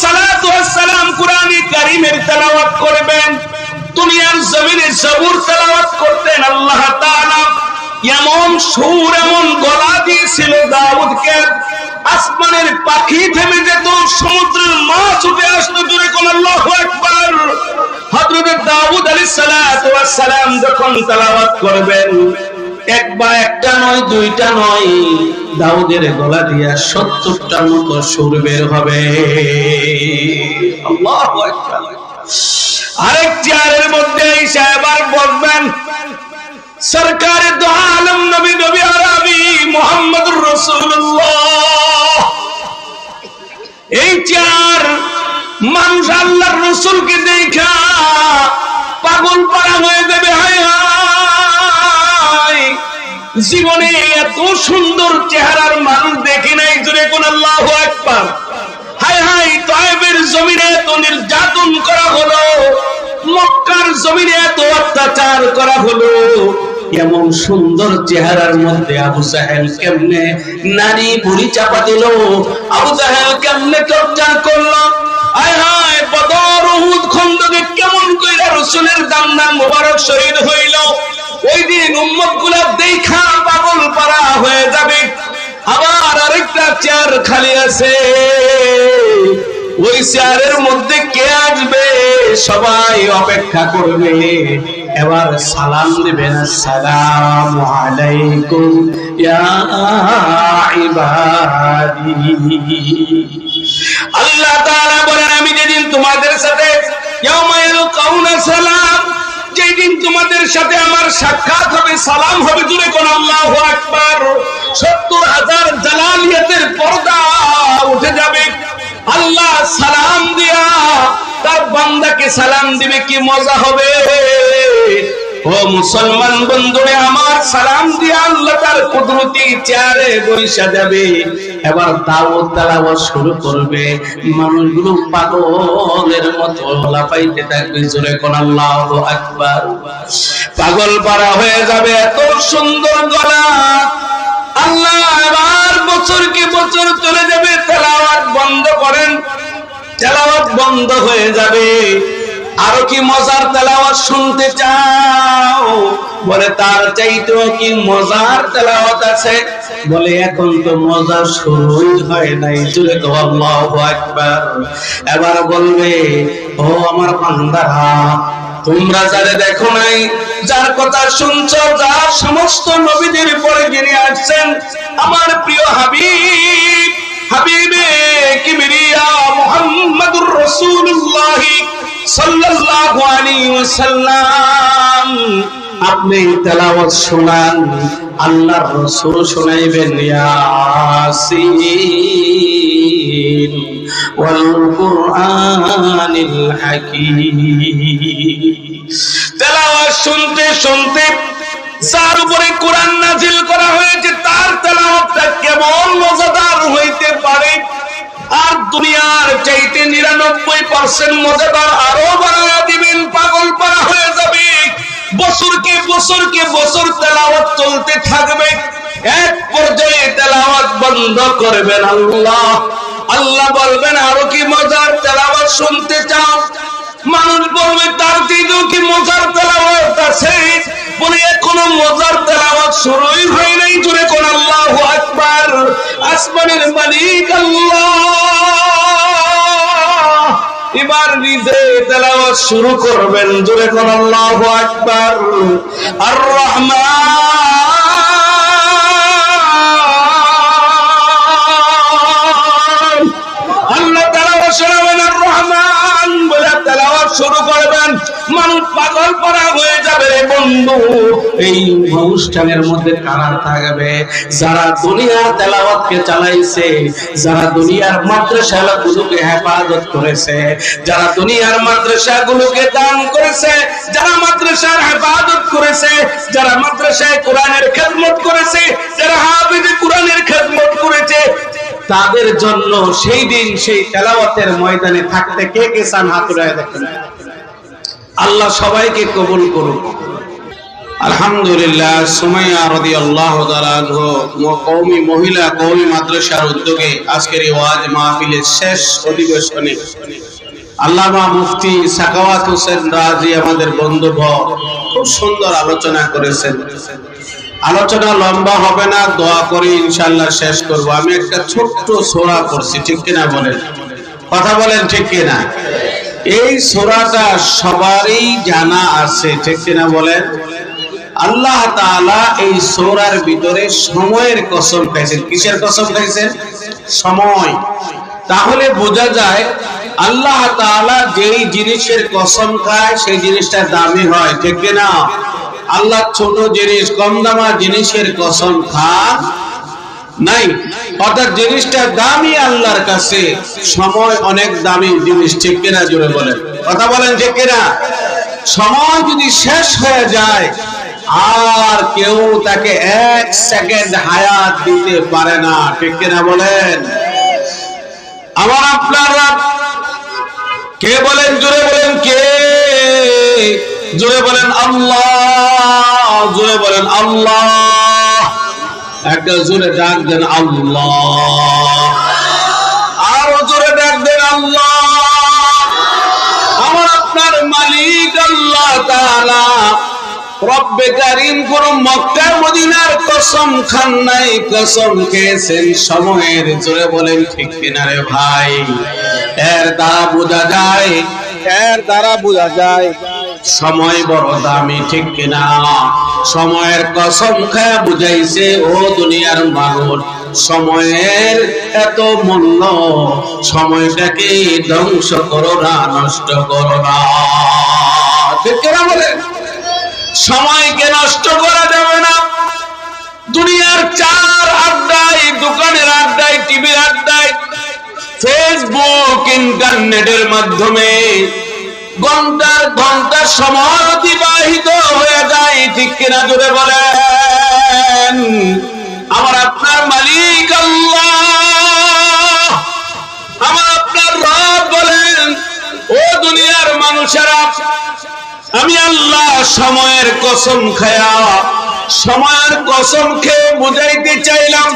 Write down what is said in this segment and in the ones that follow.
সালাতু ওয়াস সালাম কুরআনে কারীমের তেলাওয়াত করবেন, দুনিয়ার জমিনে জবুর তেলাওয়াত করতেন। আল্লাহ তাআলা এমন সুর এমন গলা দিয়েছিল দাউদকে, আসমানের পাখি থেমে যেত, সমুদ্রের মাছ উঠে আসতো। জোরে কোন আল্লাহু আকবার। হযরত দাউদ আলাইহিস সালাতু ওয়াস সালাম যখন তেলাওয়াত করবেন, একবার একটা নয় দুইটা নয়, দাউদের গলা দিয়া ৭০টার মতো সুর বের হবে। আল্লাহু আকবার। আরেক চেয়ারের মধ্যে এসে এবার বলবেন, সরকারে দো আলম নবী নবী আরবি মুহাম্মদুর রাসূলুল্লাহ। এই চেয়ার মানুষ আল্লাহর রাসূলকে দেখা পাগল পারা হয়ে যাবে। হায় হায়, জীবনে এত সুন্দর চেহারার মানুষ দেখি নাই। জোরে কোন আল্লাহু আকবার। হায় হায়, তায়েবের জমিনে এত নির্যাতন করা হলো, মক্কার জমিনে এত অত্যাচার করা হলো, এমন সুন্দর চেহারার মধ্যে আবু জাহেল কেমনে নারী বুড়ি চাপা দিল, আবু জাহেল কেমনে টর্চার করলো। হায় হায়, বদর উহুদ খন্দকে কেমন কইরা রাসূলের দামনা মোবারক শহীদ হইল। ওই দিন উম্মত গুলা দেখা পাগল পারা হয়ে যাবে। আবার আরেকটা চেয়ার খালি আছে, ওই চেয়ারের মধ্যে কে আসবে সবাই অপেক্ষা করবে। এবার সালাম দিবেন, আসসালামু আলাইকুম ইয়া ইবাদি। আল্লাহ তাআলা বলেন, আমি যেদিন তোমাদের সাথে ইয়াউমা ইয়ালকাউনা সালাম, যেদিন তোমাদের সাথে আমার সাক্ষাৎ হবে, সালাম হবে। জোরে কোন আল্লাহু আকবার। ৭০,০০০ জালালিয়াতের পর্দা উঠে যাবে। আল্লাহ সালাম দিয়া তার বান্দাকে সালাম দিবে, কি মজা হবে। ও মুসলমান বন্ধুরা আমার, সালাম দিয়া আল্লাহ তার কুদরতি চেয়ারে বসে যাবে। এবার দাওয়াত তেলাওয়াত শুরু করবে, মানুষগুলো পাগলের মতো লাফাইতে থাকবে। জোরে কোন আল্লাহু আকবার। পাগল পারা হয়ে যাবে, এত সুন্দর গলা। আল্লাহ আবার বছরকে বছর চলে যাবে, তেলাওয়াত বন্ধ করেন, তেলাওয়াত বন্ধ হয়ে যাবে। আরো কি মজার তেলাওয়াত শুনতে চাও? বলে তার চাইতেও কি মজার তেলাওয়াত আছে? বলে এখন তো মজা শুরুই হয় নাই। জোরে তো আল্লাহু আকবার। এবার বলবে, ও আমার বান্দারা, তোমরা যারা দেখো নাই, যার কথা শুনছো, যার সমস্ত নবীদের পরে যিনি আসছেন, আমার প্রিয় হাবিব, হাবিবে কিবরিয়া মুহাম্মদুর রাসূলুল্লাহ সাল্লাল্লাহু আলাইহি ওয়াসাল্লাম, আপনি তেলাওয়াত শোনান। আল্লাহর রাসূল শোনাইবেন, ইয়াসিন ওয়াল কুরআনিল হাকীম। তেলাওয়াত শুনতে শুনতে যার উপরে কোরআন নাযিল করা হয়েছে, তার তেলাওয়াতটা কেমন মজাদার হইতে পারে। আর দুনিয়ার চাইতে ৯৯% মজাদার আরো বাড়ায়া দিবেন, পাগল পারা হয়ে যাবে। বছরকে বছর তেলাওয়াত চলতে থাকবে। এক পর্যায়ে তেলাওয়াত বন্ধ করবেন আল্লাহ। আল্লাহ বলবেন, আরো কি মজার তেলাওয়াত শুনতে চাও? মানুষ বলবে, তার দিকেও কি মজার তেলাওয়াত আছে? বলে এখনো মজার তেলাওয়াত শুরুই হয় নাই। জোরে কোন আল্লাহু আকবার। আসমানের মালিক আল্লাহ এবার নিজে তেলাওয়াত শুরু করবেন। জোরে কোন আল্লাহু আকবার। আর রহমান, আল্লাহ তেলাওয়াত শোনাবেন। আর রহমান বলে তেলাওয়াত শুরু করবেন। মানুষ পাগল পারা হয়ে যাবে। বন্ধু, এই অনুষ্ঠানের মধ্যে কারা থাকবে? যারা দুনিয়ার তেলাওয়াতকে চালাইছে, যারা দুনিয়ার মাদ্রাসাগুলোকে হেফাজত করেছে, যারা দুনিয়ার মাদ্রাসাগুলোকে দান করেছে, যারা মাদ্রাসার হেফাজত করেছে, যারা মাদ্রাসায় কোরআনের খেদমত করেছে, যারা হাফেজে কোরআনের খেদমত করেছে, তাদের জন্য সেই দিন সেই তেলাওয়াতের ময়দানে থাকতে কে কে চান? হাত উঠায় দেখেন। আল্লাহ সবাইকে কবুল করুন। আলহামদুলিল্লাহ, সুমাইয়া রাদিয়াল্লাহু তাআলা আনহা কওমি মহিলা কওমি মাদ্রাসার উদ্যোগে আজকের এই ওয়াজ মাহফিলের শেষ অধিবেশনে আল্লামা মুফতি সাখাওয়াত হোসেন রাজি আমাদের বন্ধুবর খুব সুন্দর আলোচনা করেছেন। আলোচনা লম্বা হবে না, দোয়া করে ইনশাআল্লাহ শেষ করব। আমি একটা ছোট্ট সূরা পড়ছি, ঠিক কিনা বলেন? কথা বলেন ঠিক কিনা? এই সূরাটা সবারই জানা আছে, ঠিক কিনা বলেন? আল্লাহ তাআলা এই সূরার ভিতরে সময়ের কসম খাইছেন। কিসের কসম খাইছেন? সময়। তাহলে বোঝা যায় আল্লাহ তাআলা যেই জিনিসের কসম খায় সেই জিনিসটা দামি হয়, ঠিক কিনা? আল্লাহ ছোট জিনিস, কম দামা জিনিসের কসম খান নাই, অর্থাৎ জিনিসটা দামি আল্লাহর কাছে। সময় অনেক দামি জিনিস, ঠিক কিনা? জোরে বলেন, কথা বলেন ঠিক কিনা? সময় যদি শেষ হয়ে যায় আর কেউ তাকে 1 সেকেন্ড হায়াত দিতে পারে না, ঠিক কিনা বলেন? আমার আপনারা কে বলেন? জোরে বলেন কে? জোরে বলেন আল্লাহ, জোরে বলেন আল্লাহ। একটা জোরে ডাক দেন আল্লাহ, আরো জোরে ডাক দেন আল্লাহ। আমার আপনার মালিক আল্লাহ তাআলা রব্বে কারীম কোন মক্কা মদিনার কসম খান নাই, কসম খেয়েছেন সময়ের। জোরে বলেন ঠিক কিনা রে ভাই? এর দ্বারা বোঝা যায় সময় বড় দামি, ঠিক কিনা? সময়ের কসম খায় বুঝাইছে ও দুনিয়ার মানুষ, সময়ের এত মূল্য, সময়টাকে ধ্বংস করো না, নষ্ট করো না, ঠিক কিনা বলেন? সময়কে নষ্ট করা যাবে না। দুনিয়ার চার আড্ডায়, দোকানের আড্ডায়, টিভির আড্ডায়, ফেসবুক, ইন্টারনেটের মাধ্যমে ঘন্টার ঘন্টা সময় অতিবাহিত হয়ে যায়, ঠিক কিনা? জোরে বলেন। আমার আপনার মালিক আল্লাহ, আমার আপনার রব বলেন ও দুনিয়ার মানুষেরা, আমি আল্লাহ সময়ের কসম খায়া, সময়ের কসম খেয়ে বুঝাইতে চাইলাম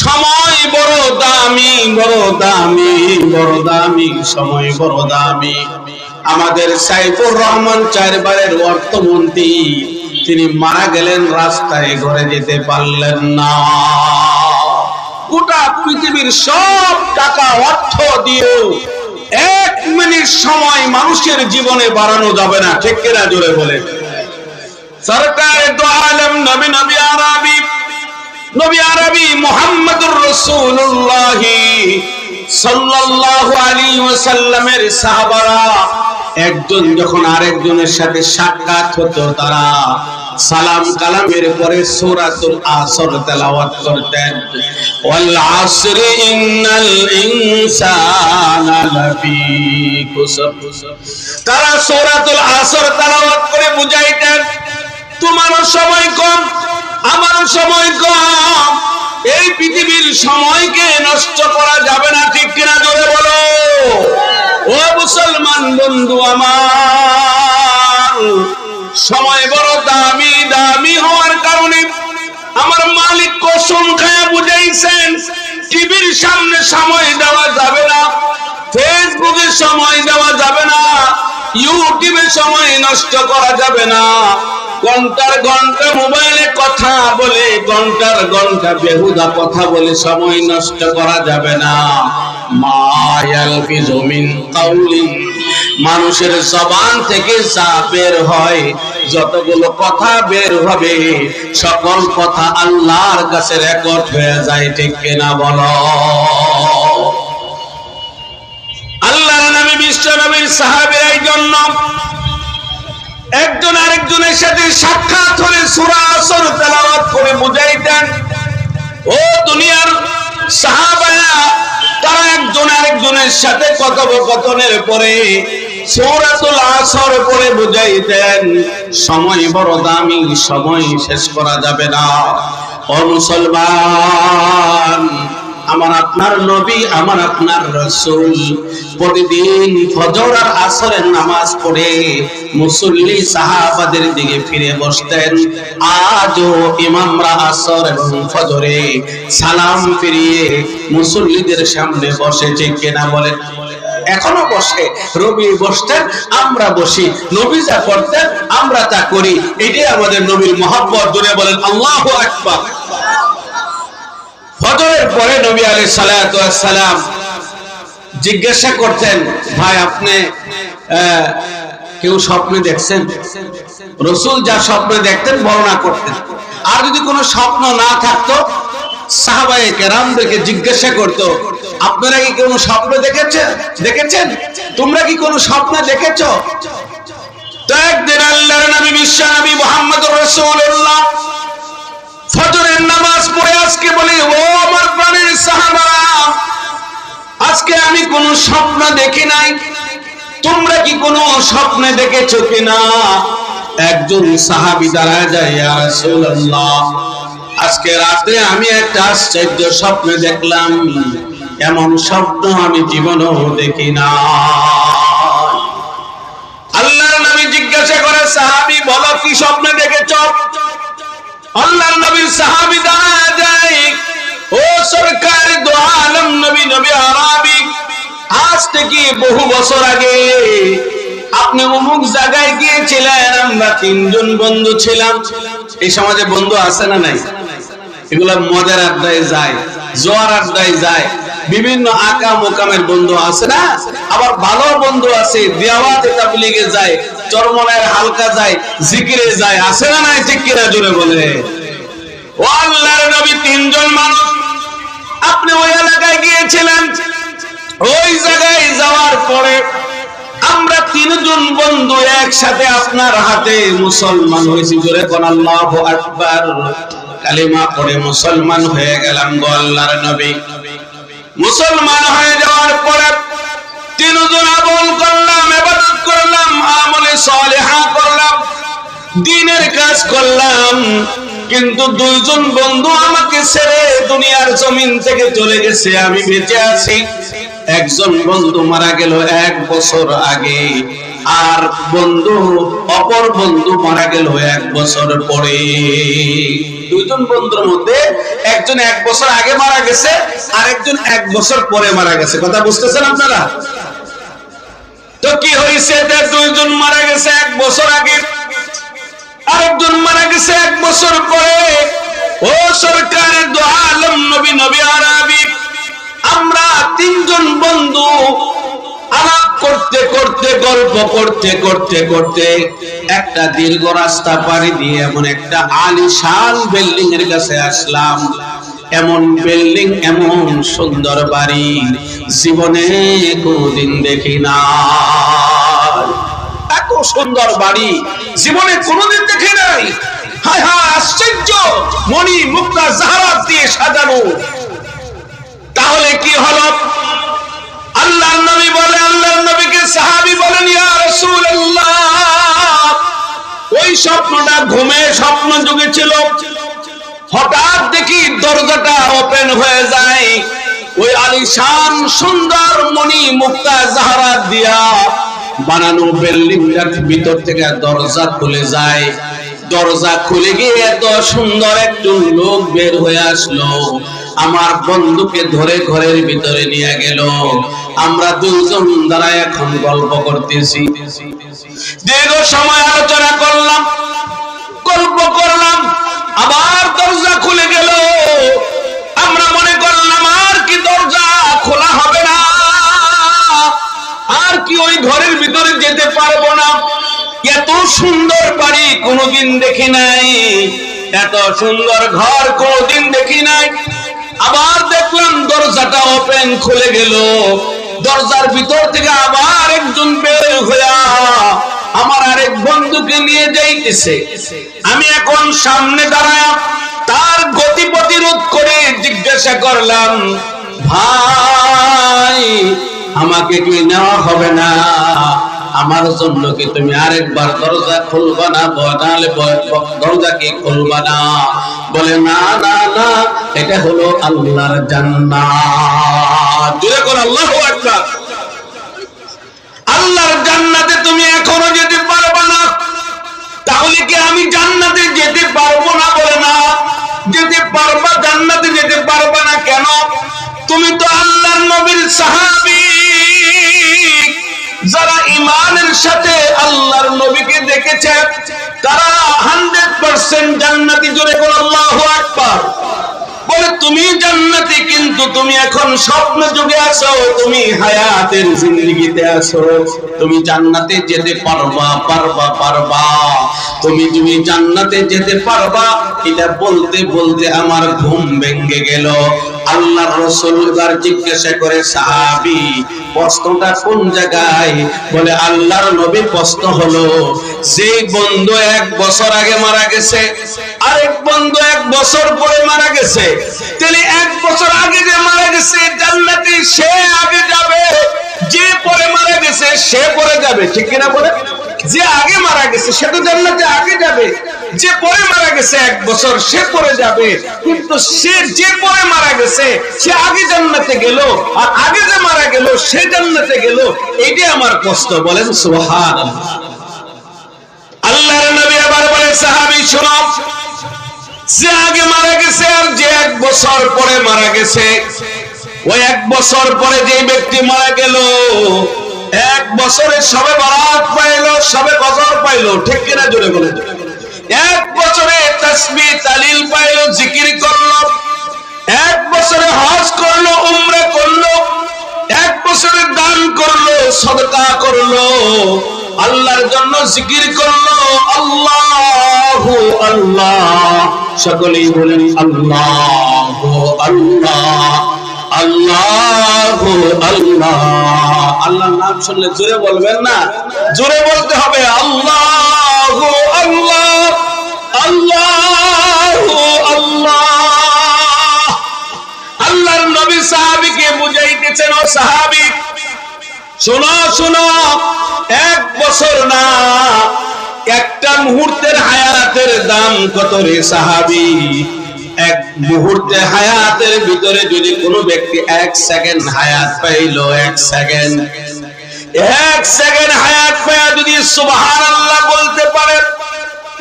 সময় বড় দামি, বড় দামি, বড় দামি, সময় বড় দামি। আমাদের সাইফুর রহমান 4 বারের অর্থমন্ত্রী, তিনি মারা গেলেন রাস্তায়, ঘরে যেতে পারলেন না। গোটা পৃথিবীর সব টাকা অর্থ দিয়েও 1 মিনিট সময় মানুষের জীবনে বাড়ানো যাবে না, ঠিক কিনা? জোরে বলে। সরকারে দো আলম নবী আরবি মুহাম্মদুর রাসূলুল্লাহ সাল্লাল্লাহু আলাইহি ওয়াসাল্লামের সাহাবারা একজন যখন আরেকজনের সাথে সাক্ষাৎ হতো, তারা সালাম কালামের পরে সূরাতুল আসর তেলাওয়াত করতেন। ওয়াল আসরি ইন্নাল ইনসানা লাফি খুসর। তারা সূরাতুল আসর তেলাওয়াত করে বুঝাইতেন তোমারও সময় কম, আমারও সময় কম, এই পৃথিবীর সময়কে নষ্ট করা যাবে না, ঠিক কিনা? জোরে বলো। ও মুসলমান বন্ধু আমার, সময় বড় দামি, দামি হওয়ার কারণে আমার মালিক কসম খায়া বুঝাইছেন টিভির সামনে সময় দেওয়া যাবে না, ফেসবুকে সময় দেওয়া যাবে না, ইউটিউবে সময় নষ্ট করা যাবে না, ঘন্টার ঘন্টা মোবাইলে কথা বলে, ঘন্টার ঘন্টা বেহুদা কথা বলে সময় নষ্ট করা যাবে না। মায়ালফিজু মিন কাউলিন, মানুষের জবান থেকে যা বের হয়, যতগুলো কথা বের হবে, সকল কথা আল্লাহর কাছে রেকর্ড হয়ে যায়, ঠিক কিনা বলো? আল্লাহর নবী, বিশ্ব নবীর সাহাবীরা এই জন্য একজন আরেকজনের সাথে সাক্ষাৎ হলে সূরা আসর তেলাওয়াত করে বুঝাইতেন। ও দুনিয়ার সাহাবারা, তারা একজন আরেকজনের সাথে কথোপকথনের পরে সূরাতুল আসর পড়ে বুঝাইতেন সময় বড় দামি, সময় শেষ করা যাবে না। ও মুসলমান, আমার আপনার নবী, আমার আপনার রাসূল প্রতিদিন ফজর আর আসরের নামাজ পড়ে মুসল্লি সাহাবাদের দিকে ফিরে বসতেন। আজও ইমামরা আসর এবং ফজরে সালাম ফিরিয়ে মুসল্লিদের সামনে বসেছে কিনা বলেন? এখনো বসে। নবী বসতেন, আমরা বসি। নবী যা করতেন আমরা তা করি। এটাই আমাদের নবীর মহব্বত। জোরে বলেন আল্লাহু আকবার। ফজরের পরে নবী আলাইহিস সালাতু ওয়াস সালাম জিজ্ঞাসা করতেন, ভাই আপনি কেউ স্বপ্নে দেখছেন? রাসূল যা স্বপ্ন দেখতেন বর্ণনা করতেন। আর যদি কোনো স্বপ্ন না থাকতো সাহাবায়ে কেরামদেরকে জিজ্ঞাসা করত, আপনারা কি কোনো স্বপ্ন দেখেছেন? তোমরা কি কোনো স্বপ্ন দেখেছো? তো একদিন আল্লাহর নবী বিশ্ব নবী মুহাম্মদুর রাসূলুল্লাহ ফজরের নামাজ পড়ে আজকে বলে, ও আমার প্রাণের সাহাবারা, আজকে আমি কোনো স্বপ্ন দেখি নাই, তোমরা কি কোনো স্বপ্ন দেখেছো কিনা? একজন সাহাবী দাঁড়ায় যায়, ইয়া রাসূলুল্লাহ, আজকে রাতে আমি একটা আশ্চর্য স্বপ্ন দেখলাম, এমন স্বপ্ন আমি জীবনেও দেখি না। আল্লাহর নবী জিজ্ঞাসা করে, সাহাবী বলো কি স্বপ্ন দেখেছো? আল্লাহর নবীর সাহাবী দাঁড়ায় যায়, ও সরকার দো আলম নবী, নবী আরবি, আজ থেকে বহু বছর আগে আপনি অমুক জায়গায় গিয়েছিলেন, আমরা তিনজন বন্ধু ছিলাম। এই সমাজে বন্ধু আছে না নাই? এগুলা মজার আড্ডায় যায়, জোয়ার আড্ডায় যায়, বিভিন্ন আকা মোকামের বন্ধু আছে না? আবার ভালো বন্ধু আছে, দাওয়াতে তাবলীগে যায়, চরমনায়ের হালকা যায়, জিকিরে যায়, আছে না নাই? ঠিক কিনা জোরে বলে। ও আল্লাহর নবী, তিনজন মানুষ আপনি ওই এলাকায় গিয়েছিলেন। ওই জায়গায় যাওয়ার পরে আমরা তিনজন বন্ধু একসাথে আপনার হাতে মুসলমান হয়েছি। জোরে কোন আল্লাহু আকবার। কালিমা পড়ে মুসলমান হয়ে গেলাম গো আল্লাহর নবী। মুসলমান হয়ে যাওয়ার পরে তিনজন আমল করলাম, ইবাদত করলাম, আমলে সালেহা করলাম, দ্বীনের কাজ করলাম। কিন্তু দুইজন বন্ধু আমাকে ছেড়ে দুনিয়ার জমিন থেকে চলে গেছে, আমি বেঁচে আছি। একজন বন্ধু মারা গেল 1 বছর আগে, আর অপর বন্ধু মারা গেল 1 বছর পরে। দুইজন বন্ধুর মধ্যে একজন 1 বছর আগে মারা গেছে, আর একজন 1 বছর পরে মারা গেছে। কথা বুঝতেছেন আপনারা? তো কি হয়েছে? দুইজন মারা গেছে 1 বছর আগে, আরেকজন মারা গেছে 1 বছর পরে। ও সরকারের দো আলম নবী, নবী আরবি, আমরা তিনজন বন্ধু আলাপ করতে করতে, গল্প করতে করতে করতে একটা দীর্ঘ রাস্তা পাড়ি দিয়ে এমন একটা আলিশান বিল্ডিং এর কাছে আসলাম। এমন বিল্ডিং, এমন সুন্দর বাড়ি জীবনে কোনোদিন দেখি না। এত সুন্দর বাড়ি জীবনে কোনোদিন দেখি নাই। হায় হায়, আশ্চর্য! মণি মুক্তা জাহারাত দিয়ে সাজানো। তাহলে কি হলো? আল্লাহর নবী বলে, আল্লাহর নবীকে সাহাবী বলেন, ইয়া রাসূলুল্লাহ, ওই স্বপ্নটা ঘুমে স্বপ্ন যুগে ছিল। হঠাৎ দেখি দরজাটা ওপেন হয়ে যায়, ওই আলিশান সুন্দর মণি মুক্তা জাহারাত দিয়া বানানো বিল্ডিংটার ভিতর থেকে দরজা খুলে যায়। দরজা খুলে গিয়ে এত সুন্দর একজন লোক বের হয়ে আসলো, আমার বন্ধুকে ধরে ঘরের ভিতরে নিয়ে গেল। আমরা দুজন দ্বারা এখন গল্প করতেছি, দীর্ঘ সময় আলোচনা করলাম, গল্প করলাম, আবার দরজা খুলে গেল। আমরা মনে করলাম আর কি দরজা খোলা হবে না, আর কি ওই ঘরের ভিতরে যেতে পারবো না। এত সুন্দর বাড়ি কোনোদিন দেখি নাই, এত সুন্দর ঘর কোনোদিন দেখি নাই। আবার দেখলাম দরজাটা ওপেন, খুলে গেল। দরজার ভিতর থেকে আবার একজন বের হইয়া আমার আরেক বন্ধুকে নিয়ে যাইতেছে। আমি এখন সামনে দাঁড়ায় তার গতি প্রতিরোধ করে জিজ্ঞাসা করলাম, ভাই আমাকে কি নেওয়া হবে না? আমার জন্য কি তুমি আরেকবার দরজা খুলবা না? নাহলে দরজা কি খুলবা না? বলে না না না, এটা হলো আল্লাহর জান্নাত। জোরে করে আল্লাহু আকবার। আল্লাহর জান্নাতে তুমি এখনো যেতে পারবা না, তাহলে কি আমি জান্নাতে যেতে পারবো না? বলে না, যেতে পারবা, জান্নাতে যেতে পারবা না কেন? তুমি তো আল্লাহর নবীর সাহাবী। যারা ঈমানের সাথে আল্লাহর নবীকে দেখেছে তারা 100% জান্নাতি। জোরে বলো আল্লাহু আকবার। বলে তুমি জান্নাতি, কিন্তু তুমি এখন স্বপ্ন যুগে আছো, তুমি হায়াতের জিন্দেগিতে আছো। তুমি জান্নাতে যেতে পারবা পারবা পারবা, তুমি জান্নাতে যেতে পারবা। এটা বলতে বলতে আমার ঘুম ভেঙে গেল। আল্লাহর রাসূল এবার জিজ্ঞাসা করে, সাহাবী প্রশ্নটা কোন জায়গায়? বলে আল্লাহর নবী প্রশ্ন হলো, যে বন্ধু 1 বছর আগে মারা গেছে, আরেক বন্ধু 1 বছর পরে মারা গেছে, তাহলে 1 বছর আগে যে মারা গেছে জান্নাতে সে আগে যাবে, যে পরে মারা গেছে সে পরে যাবে। ঠিক কিনা বলে? যে আগে মারা গেছে সে তো জান্নাতে আগে যাবে, যে পরে মারা গেছে 1 বছর সে পরে যাবে। কিন্তু সে যে পরে মারা গেছে সে আগে জান্নাতে গেল, আর আগে যে মারা গেল সে জান্নাতে গেল। এইটাই আমার কষ্ট। বলেন সুবহানাল্লাহ। আল্লাহর নবী আবার বলে, সাহাবী শোনো, যে আগে মারা গেছে আর যে 1 বছর পরে মারা গেছে, ওই 1 বছর পরে যে ব্যক্তি মারা গেল 1 বছরে সবে বরাত পাইলো, সবে কদর পাইলো। ঠিক কিনা? জোরে বলে। 1 বছরে তাসবিহ তাহলিল পাইলো, জিকির করলো। 1 বছরে হজ করলো, উমরা করলো। 1 বছরে দান করলো, সাদকা করলো, আল্লাহর জন্য জিকির করলো। আল্লাহু আল্লাহ, সকলেই বলেন আল্লাহু আল্লাহ, আল্লাহু আল্লাহ। আল্লাহর নাম শুনলে জোরে বলবেন না, জোরে বলতে হবে আল্লাহু আল্লাহ, আল্লাহু আল্লাহ। আল্লাহর নবী সাহাবীকে বুঝাইতেছেন, ও সাহাবী শোনো শোনো, 1 বছর না, একটা মুহূর্তের হায়াতের দাম কত রে সাহাবী? 1 মুহূর্তে হায়াতের ভিতরে যদি কোনো ব্যক্তি 1 সেকেন্ড হায়াত পাইলো, 1 সেকেন্ড হায়াত পায়া যদি সুবহানাল্লাহ বলতে পারে,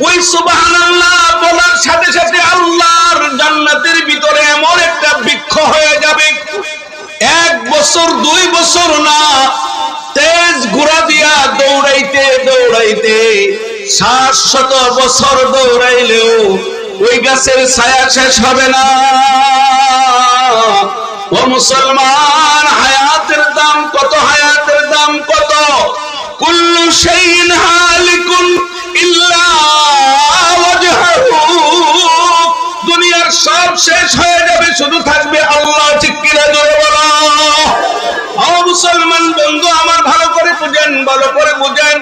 ওই সুবহানাল্লাহ বলার সাথে সাথে আল্লাহর জান্নাতের ভিতরে এমন একটা বৃক্ষ হয়ে যাবে। 1 বছর 2 বছর না, তেজ ঘোড়া দিয়া দৌড়াইতে দৌড়াইতে 700 বছর দৌড়াইলেও ওই গাছের ছায়া শেষ হবে না। ও মুসলমান, হায়াতের দাম কত, হায়াতের দাম কত? কুল্লু শাইইন হালিকুন ইল্লা ওয়াজহু। দুনিয়ার সব শেষ হয়ে যাবে, শুধু থাকবে আল্লাহ। ঠিক কিনা? জোরে বলো। ও মুসলমান বন্ধু আমার, ভালো করে বুঝেন, ভালো করে বুঝেন।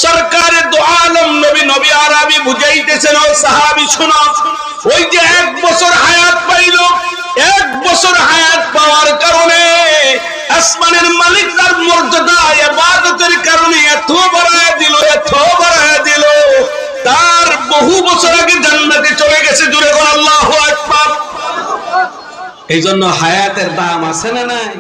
সরকারে দু আলম নবী আরবি বুঝাইতেছেন, ও সাহাবী শোনো, ওই যে 1 বছর হায়াত পাইল, 1 বছর হায়াত পাওয়ার কারণে আসমানের মালিক তার মর্যাদা ইবাদতের কারণে এত বাড়ায় দিল, এত বাড়ায় দিল, তার বহু বছর আগে জান্নাতে চলে গেছে। জোরে বলো আল্লাহু আকবার। এই জন্য হায়াতের দাম আছে না নাই?